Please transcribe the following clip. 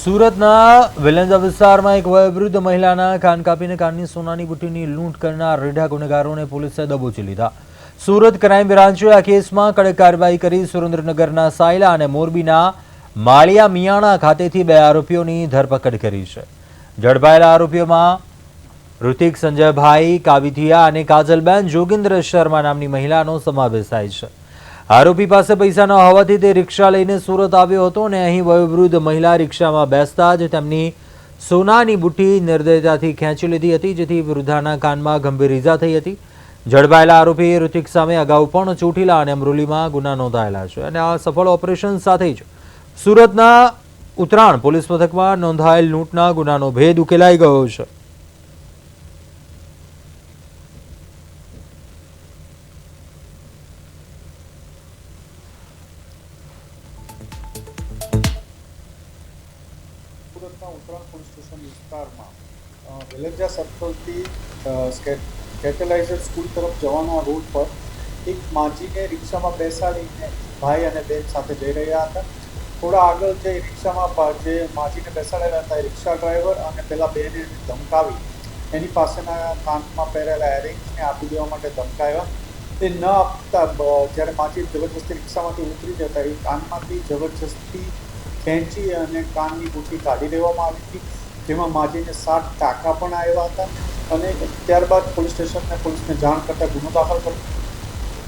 સુરતના વેલંજા વિસ્તારમાં એક વયોવૃદ્ધ મહિલાના કાન કાપીને કાનની સોનાની બુટ્ટીની લૂંટ કરનાર રેઢા ગુનેગારોને પોલીસે દબોચી લીધા। સુરત ક્રાઇમ બ્રાન્ચે આ કેસમાં કડક કાર્યવાહી કરી સુરેન્દ્રનગરના સાયલા અને મોરબીના માળિયા મિયાણા ખાતેથી 2 આરોપીઓની ધરપકડ કરી છે। ઝડપાયેલા આરોપીઓમાં ઋતિક સંજયભાઈ કાવિથિયા અને કાજલબેન જોગિન્દ્ર શર્મા નામની મહિલાનો સમાવેશ થાય છે। આરોપી પાસે પૈસા ન હોવાથી તે રિક્ષા લઈને સુરત આવ્યો હતો અને અહીં વયોવૃદ્ધ મહિલા રિક્ષામાં બેસતા જ તેમની સોનાની બુટ્ટી નિર્દયતાથી ખેંચી લીધી હતી, જેથી વૃદ્ધાના કાનમાં ગંભીર ઈજા થઈ હતી। ઝડપાયેલા આરોપી ઋતિક સામે અગાઉ પણ ચોટીલા અને અમરોલીમાં ગુના નોંધાયેલા છે અને આ સફળ ઓપરેશન સાથે જ સુરતના ઉત્તરાણ પોલીસ મથકમાં નોંધાયેલ લૂંટના ગુનાનો ભેદ ઉકેલાઈ ગયો છે। સુરતના ઉત્તરાણ પોલીસ સ્ટેશન વિસ્તારમાં વેલંજા સર્કલથી કેટેલાઇઝર સ્કૂલ તરફ જવાના રોડ પર એક માજીને રિક્ષામાં બેસાડીને ભાઈ અને બેન સાથે જઈ રહ્યા હતા। થોડા આગળ જે રિક્ષામાં જે માજીને બેસાડેલા હતા એ રિક્ષા ડ્રાઈવર અને પેલા બેને ધમકાવી એની પાસેના કાનમાં પહેરેલા એરિંગ્સને આપી દેવા માટે ધમકાવ્યા। તે ન આપતા જ્યારે માજી જબરજસ્તી રિક્ષામાંથી ઉતરી જતા એ કાનમાંથી જબરજસ્તી ખેંચી અને કાનની બુટ્ટી કાઢી દેવામાં આવી હતી, જેમાં માજીને 7 ટાંકા પણ આવ્યા હતા અને ત્યારબાદ પોલીસને જાણ કરતાં ગુનો દાખલ કર્યો।